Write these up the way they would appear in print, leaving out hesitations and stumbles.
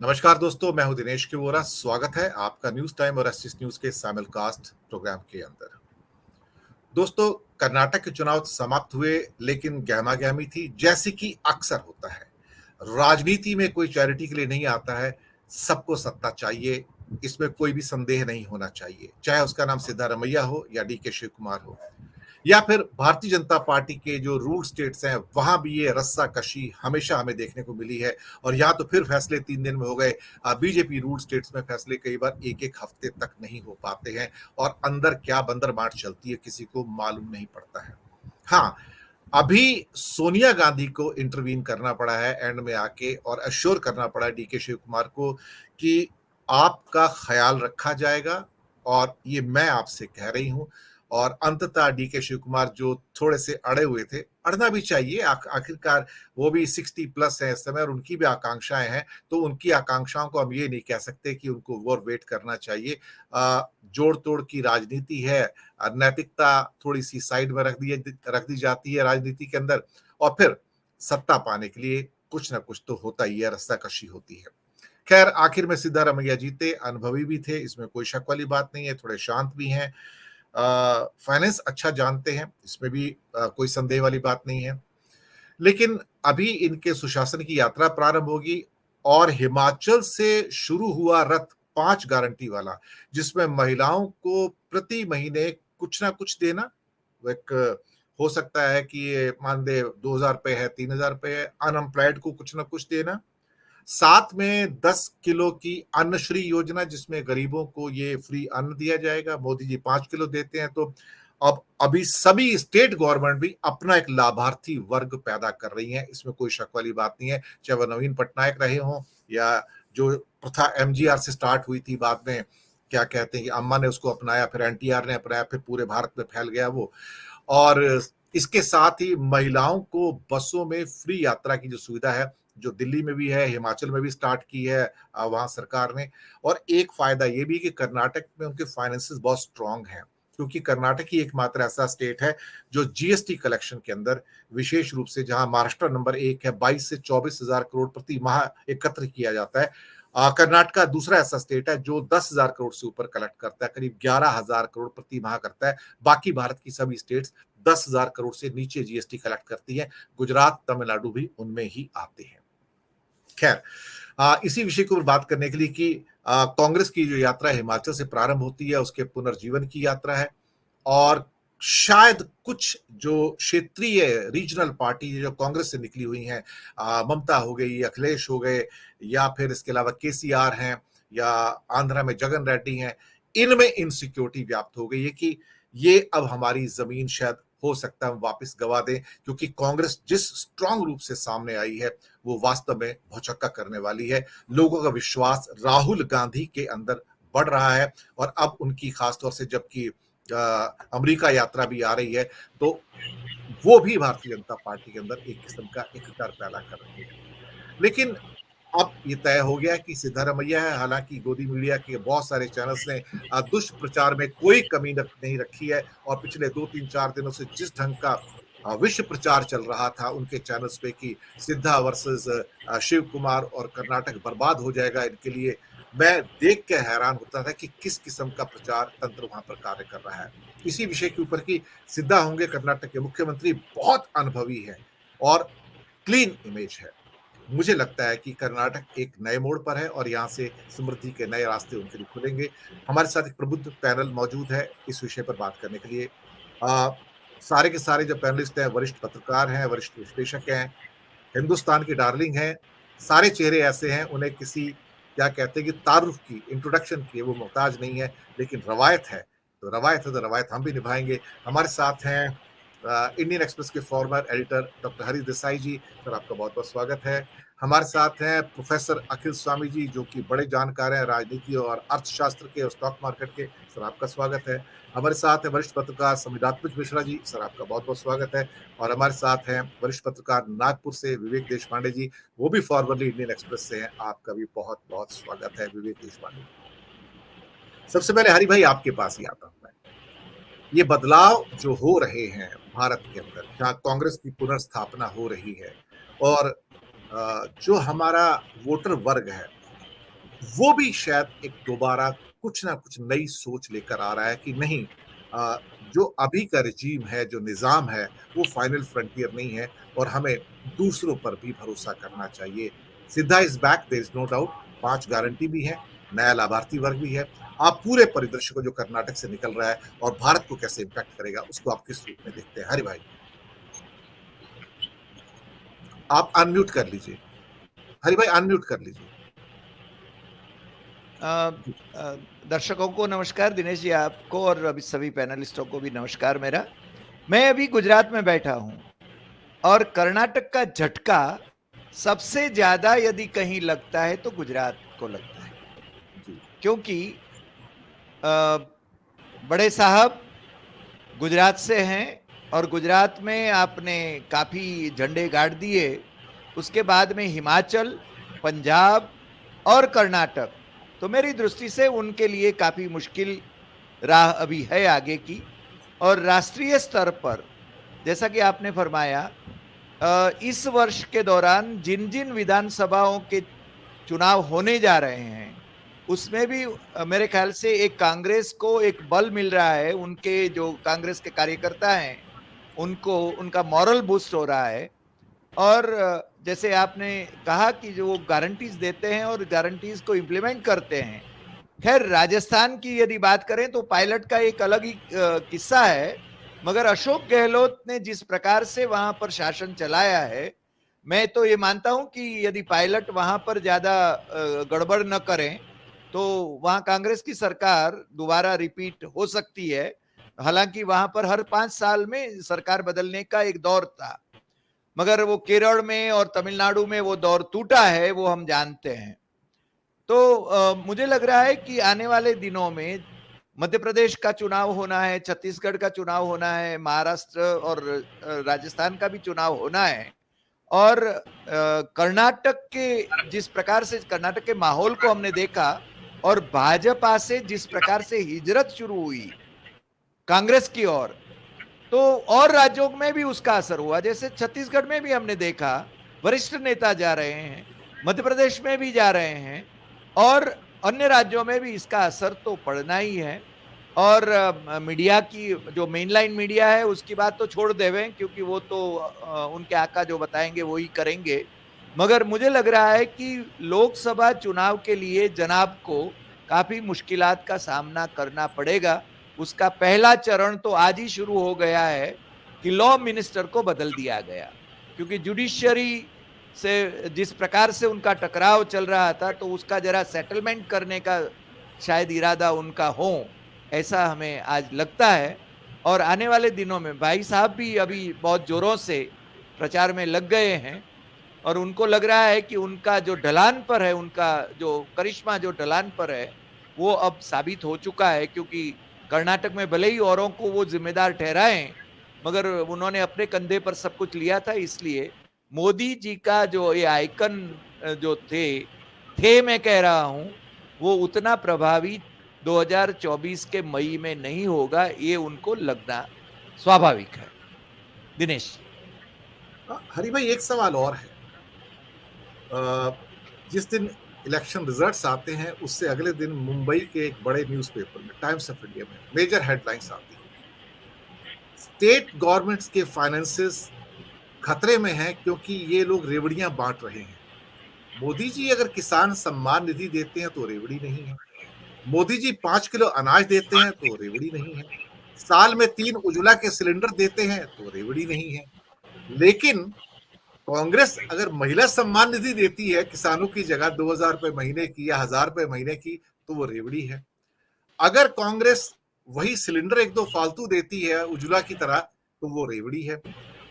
नमस्कार दोस्तों, मैं हूं दिनेश के वोरा। स्वागत है आपका न्यूज टाइम और एसटीएस न्यूज के साइमलकास्ट प्रोग्राम के अंदर। दोस्तों, कर्नाटक के चुनाव समाप्त हुए, लेकिन गहमा-गहमी थी, जैसे कि अक्सर होता है। राजनीति में कोई चैरिटी के लिए नहीं आता है, सबको सत्ता चाहिए, इसमें कोई भी संदेह नहीं होना चाहिए, चाहे उसका नाम सिद्धारमैया हो या डीके शिव कुमार हो। या फिर भारतीय जनता पार्टी के जो रूल स्टेट्स हैं, वहां भी ये रस्साकशी हमेशा हमें देखने को मिली है। और यहाँ तो फिर फैसले 3 दिन में हो गए। बीजेपी रूल स्टेट्स में फैसले कई बार एक एक हफ्ते तक नहीं हो पाते हैं, और अंदर क्या बंदर बांट चलती है किसी को मालूम नहीं पड़ता है। हाँ, अभी सोनिया गांधी को इंटरवीन करना पड़ा है एंड में आके, और अश्योर करना पड़ा है डीके शिव कुमार को कि आपका ख्याल रखा जाएगा, और ये मैं आपसे कह रही हूं। और अंततः डीके शिव कुमार जो थोड़े से अड़े हुए थे, अड़ना भी चाहिए, आखिरकार वो भी 60+ है इस समय, और उनकी भी आकांक्षाएं हैं। तो उनकी आकांक्षाओं को हम ये नहीं कह सकते कि उनको वो वेट करना चाहिए। जोड़ तोड़ की राजनीति है, नैतिकता थोड़ी सी साइड में रख दी जाती है राजनीति के अंदर, और फिर सत्ता पाने के लिए कुछ ना कुछ तो होता ही है, रस्साकशी होती है। खैर, आखिर में सिद्धारमैया जीते, अनुभवी भी थे, इसमें कोई शक वाली बात नहीं है, थोड़े शांत भी हैं, फाइनेंस अच्छा जानते हैं, इसमें भी कोई संदेह वाली बात नहीं है। लेकिन अभी इनके सुशासन की यात्रा प्रारंभ होगी, और हिमाचल से शुरू हुआ रथ 5 गारंटी वाला, जिसमें महिलाओं को प्रति महीने कुछ ना कुछ देना। वो एक हो सकता है कि ये मानदेय 2,000 रुपए है, 3,000 रुपए है, अनएम्प्लॉयड को कुछ ना कुछ देना। साथ में 10 किलो की अन्नश्री योजना, जिसमें गरीबों को ये फ्री अन्न दिया जाएगा। मोदी जी 5 किलो देते हैं, तो अब अभी सभी स्टेट गवर्नमेंट भी अपना एक लाभार्थी वर्ग पैदा कर रही हैं, इसमें कोई शक वाली बात नहीं है। चाहे वह नवीन पटनायक रहे हों, या जो प्रथा एमजीआर से स्टार्ट हुई थी, बाद में क्या कहते हैं कि अम्मा ने उसको अपनाया, फिर एनटीआर ने अपनाया, फिर पूरे भारत में फैल गया वो। और इसके साथ ही महिलाओं को बसों में फ्री यात्रा की जो सुविधा है, जो दिल्ली में भी है, हिमाचल में भी स्टार्ट की है वहाँ सरकार ने। और एक फायदा ये भी कि कर्नाटक में उनके फाइनेंसेस बहुत स्ट्रांग हैं, क्योंकि कर्नाटक ही एकमात्र ऐसा स्टेट है जो जीएसटी कलेक्शन के अंदर, विशेष रूप से जहां महाराष्ट्र नंबर 1 है, 22 से 24,000 करोड़ प्रति माह एकत्र किया जाता है। कर्नाटक दूसरा ऐसा स्टेट है जो 10,000 करोड़ से ऊपर कलेक्ट करता है, करीब 11,000 करोड़ प्रति माह करता है। बाकी भारत की सभी स्टेट्स 10,000 करोड़ से नीचे जीएसटी कलेक्ट करती है। गुजरात, तमिलनाडु भी उनमें ही आते हैं। खैर, इसी विषय को बात करने के लिए कि कांग्रेस की जो यात्रा हिमाचल से प्रारंभ होती है, उसके पुनर्जीवन की यात्रा है। और शायद कुछ जो क्षेत्रीय रीजनल पार्टी जो कांग्रेस से निकली हुई हैं, ममता हो गई, अखिलेश हो गए, या फिर इसके अलावा केसीआर हैं, या आंध्रा में जगन रेड्डी हैं, इनमें इनसिक्योरिटी व्याप्त हो गई है कि ये अब हमारी जमीन शायद हो सकता है हम वापस गवा दें, क्योंकि कांग्रेस जिस स्ट्रांग रूप से सामने आई है, वो वास्तव में भौचक्का करने वाली है। लोगों का विश्वास राहुल गांधी के अंदर बढ़ रहा है, और अब उनकी खासतौर से जबकि अमेरिका यात्रा भी आ रही है, तो वो भी भारतीय जनता पार्टी के अंदर एक किस्म का इकरार पैदा कर रही है। लेकिन अब ये तय हो गया कि सिद्धारमैया है। हालांकि गोदी मीडिया के बहुत सारे चैनल्स ने दुष्प्रचार में कोई कमी नहीं रखी है, और पिछले 2-3-4 दिनों से जिस ढंग का विश्व प्रचार चल रहा था उनके चैनल्स पे कि सिद्धा वर्सेस शिव कुमार और कर्नाटक बर्बाद हो जाएगा इनके लिए, मैं देख के हैरान होता था कि किस किस्म का प्रचार तंत्र वहां पर कार्य कर रहा है। इसी विषय के ऊपर की सिद्धा होंगे कर्नाटक के मुख्यमंत्री, बहुत अनुभवी है और क्लीन इमेज है। मुझे लगता है कि कर्नाटक एक नए मोड़ पर है, और यहाँ से समृद्धि के नए रास्ते उनके लिए खुलेंगे। हमारे साथ एक प्रबुद्ध पैनल मौजूद है इस विषय पर बात करने के लिए। आ, सारे के सारे जो पैनलिस्ट हैं, वरिष्ठ पत्रकार हैं, वरिष्ठ विश्लेषक हैं, हिंदुस्तान की डार्लिंग हैं। सारे चेहरे ऐसे हैं, उन्हें किसी क्या कहते हैं कि तारुफ की, इंट्रोडक्शन की वो मोहताज नहीं है। लेकिन रवायत है तो रवायत है, तो रवायत हम भी निभाएंगे। हमारे साथ हैं इंडियन एक्सप्रेस के former editor doctor Harish Desai ji, sir आपका बहुत बहुत स्वागत है। हमारे साथ हैं प्रोफेसर अखिल स्वामी जी, जो कि बड़े जानकार हैं राजनीति और अर्थशास्त्र के और स्टॉक मार्केट के, सर आपका स्वागत है। हमारे साथ हैं वरिष्ठ पत्रकार संविदात्मक मिश्रा जी, सर आपका बहुत बहुत स्वागत है। और हमारे साथ हैं वरिष्ठ पत्रकार नागपुर से विवेक देशपांडे जी, वो भी फॉर्मरली इंडियन एक्सप्रेस से हैं। आपका भी बहुत बहुत स्वागत है विवेक देशपांडे। सबसे पहले हरि भाई आपके पास ही आता हूं मैं। ये बदलाव जो हो रहे हैं भारत के अंदर, जहाँ कांग्रेस की पुनर्स्थापना हो रही है, और जो हमारा वोटर वर्ग है, वो भी शायद एक दोबारा कुछ ना कुछ नई सोच लेकर आ रहा है कि नहीं, जो अभी का रिजीम है, जो निज़ाम है, वो फाइनल फ्रंटियर नहीं है और हमें दूसरों पर भी भरोसा करना चाहिए। Siddha is back, there is no doubt. 5 guarantee भी है, नया लाभार्थी वर्ग भी है। आप पूरे परिदृश्य को जो कर्नाटक से निकल रहा है और भारत को कैसे इम्पैक्ट करेगा, उसको आप किस रूप में देखते हैं? हरि भाई, आप अनम्यूट कर लीजिए। हरि भाई अनम्यूट कर लीजिए। दर्शकों को नमस्कार, दिनेश जी आपको और अभी सभी पैनलिस्टों को भी नमस्कार मेरा। मैं अभी गुजरात में बैठा हूं और कर्नाटक का झटका सबसे ज्यादा यदि कहीं लगता है तो गुजरात को लगता है, क्योंकि बड़े साहब गुजरात से हैं और गुजरात में आपने काफी झंडे गाड़ दिए। उसके बाद में हिमाचल, पंजाब और कर्नाटक, तो मेरी दृष्टि से उनके लिए काफी मुश्किल राह अभी है आगे की। और राष्ट्रीय स्तर पर जैसा कि आपने फरमाया, इस वर्ष के दौरान जिन जिन विधानसभाओं के चुनाव होने जा रहे हैं उसमें भी मेरे ख्याल से एक कांग्रेस को एक बल मिल रहा है। उनके जो कांग्रेस के कार्यकर्ता हैं उनको उनका मॉरल बूस्ट हो रहा है। और जैसे आपने कहा कि जो वो गारंटीज देते हैं और गारंटीज को इम्प्लीमेंट करते हैं। खैर, राजस्थान की यदि बात करें तो पायलट का एक अलग ही किस्सा है, मगर अशोक गहलोत ने जिस प्रकार से वहां पर शासन चलाया है, मैं तो ये मानता हूं कि यदि पायलट वहां पर ज्यादा गड़बड़ न करें तो वहां कांग्रेस की सरकार दोबारा रिपीट हो सकती है। हालांकि वहां पर हर 5 साल में सरकार बदलने का एक दौर था, मगर वो केरल में और तमिलनाडु में वो दौर टूटा है, वो हम जानते हैं। तो मुझे लग रहा है कि आने वाले दिनों में मध्य प्रदेश का चुनाव होना है, छत्तीसगढ़ का चुनाव होना है, महाराष्ट्र और राजस्थान का भी चुनाव होना है। और कर्नाटक के जिस प्रकार से कर्नाटक के माहौल को हमने देखा और भाजपा से जिस प्रकार से हिजरत शुरू हुई कांग्रेस की ओर, तो और राज्यों में भी उसका असर हुआ। जैसे छत्तीसगढ़ में भी हमने देखा वरिष्ठ नेता जा रहे हैं, मध्य प्रदेश में भी जा रहे हैं और अन्य राज्यों में भी इसका असर तो पड़ना ही है। और मीडिया की जो मेनलाइन मीडिया है उसकी बात तो छोड़ देवें, क्योंकि वो तो उनके आका जो बताएंगे वो ही करेंगे। मगर मुझे लग रहा है कि लोकसभा चुनाव के लिए जनाब को काफी मुश्किलात का सामना करना पड़ेगा। उसका पहला चरण तो आज ही शुरू हो गया है कि लॉ मिनिस्टर को बदल दिया गया, क्योंकि जुडिशियरी से जिस प्रकार से उनका टकराव चल रहा था तो उसका जरा सेटलमेंट करने का शायद इरादा उनका हो, ऐसा हमें आज लगता है। और आने वाले दिनों में भाई साहब भी अभी बहुत जोरों से प्रचार में लग गए हैं और उनको लग रहा है कि उनका जो ढलान पर है, उनका जो करिश्मा जो ढलान पर है, वो अब साबित हो चुका है। क्योंकि कर्नाटक में भले ही औरों को वो जिम्मेदार ठहराएं, मगर उन्होंने अपने कंधे पर सब कुछ लिया था। इसलिए मोदी जी का जो ये आइकन जो थे मैं कह रहा हूं, वो उतना प्रभावी 2024 के मई में नहीं होगा, ये उनको लगना स्वाभाविक है। दिनेश, हरि भाई एक सवाल और है। जिस दिन इलेक्शन रिजल्ट्स आते हैं उससे अगले दिन मुंबई के एक बड़े न्यूज़पेपर में, टाइम्स ऑफ इंडिया में, मेजर हेडलाइंस आती है, स्टेट गवर्नमेंट्स के फाइनेंसेस खतरे में हैं क्योंकि ये लोग रेवड़ियां बांट रहे हैं। मोदी जी अगर किसान सम्मान निधि देते हैं तो रेवड़ी नहीं है, मोदी जी 5 किलो अनाज देते हैं तो रेवड़ी नहीं है, साल में 3 उज्ज्वला के सिलेंडर देते हैं तो रेवड़ी नहीं है। लेकिन कांग्रेस अगर महिला सम्मान निधि देती है किसानों की जगह 2,000 रुपए महीने की या 1,000 रुपए महीने की, तो वो रेवड़ी है। अगर कांग्रेस वही सिलेंडर 1-2 फालतू देती है उज्ज्वला की तरह, तो वो रेवड़ी है।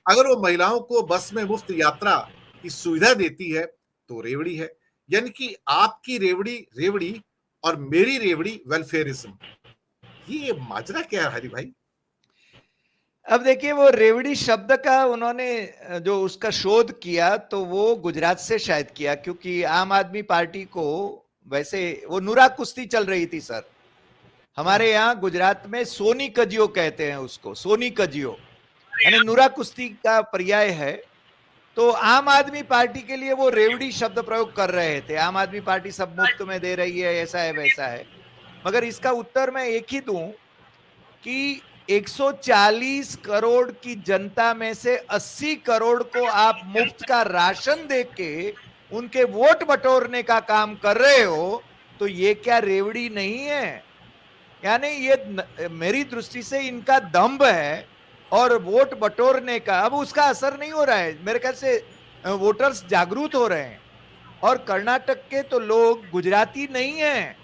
अगर वो महिलाओं को बस में मुफ्त यात्रा की सुविधा देती है तो रेवड़ी है। यानी कि आपकी रेवड़ी रेवड़ी और मेरी रेवड़ी वेलफेयरिज्म। ये माजरा क्या है हरि भाई? अब देखिए, वो रेवड़ी शब्द का उन्होंने जो उसका शोध किया तो वो गुजरात से शायद किया, क्योंकि आम आदमी पार्टी को वैसे वो नुरा कुश्ती चल रही थी सर। हमारे यहाँ गुजरात में सोनी कजियो कहते हैं उसको, सोनी कजियो यानी नुरा कुश्ती का पर्याय है। तो आम आदमी पार्टी के लिए वो रेवड़ी शब्द प्रयोग कर रहे थे। आम आदमी पार्टी सब मुफ्त में दे रही है, ऐसा है वैसा है। मगर इसका उत्तर मैं एक ही दूं कि 140 करोड़ की जनता में से 80 करोड़ को आप मुफ्त का राशन देके उनके वोट बटोरने का काम कर रहे हो, तो ये क्या रेवड़ी नहीं है? यानी ये मेरी दृष्टि से इनका दंभ है और वोट बटोरने का। अब उसका असर नहीं हो रहा है, मेरे ख्याल से वोटर्स जागरूक हो रहे हैं। और कर्नाटक के तो लोग गुजराती नहीं हैं,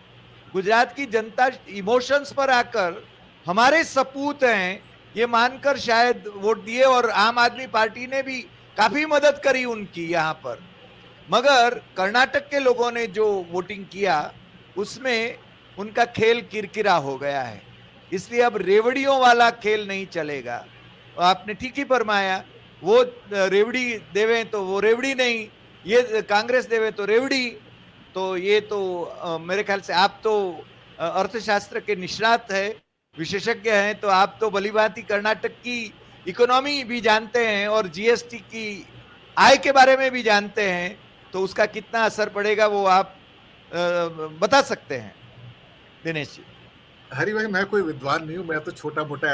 गुजरात की जनता इमोशंस पर आकर हमारे सपूत हैं ये मानकर शायद वोट दिए, और आम आदमी पार्टी ने भी काफी मदद करी उनकी यहाँ पर। मगर कर्नाटक के लोगों ने जो वोटिंग किया उसमें उनका खेल किरकिरा हो गया है, इसलिए अब रेवड़ियों वाला खेल नहीं चलेगा। आपने ठीक ही फरमाया, वो रेवड़ी देवे तो वो रेवड़ी नहीं, ये कांग्रेस देवे तो रेवड़ी। तो ये तो मेरे ख्याल से आप तो अर्थशास्त्र के निष्णात है, विशेषज्ञ हैं, तो आप तो भलीभांति कर्नाटक की इकोनॉमी भी जानते हैं और जीएसटी की आय के बारे में भी जानते हैं, तो उसका कितना असर पड़ेगा वो आप बता सकते हैं दिनेश जी। हरि भाई, मैं कोई विद्वान नहीं हूं, मैं तो छोटा मोटा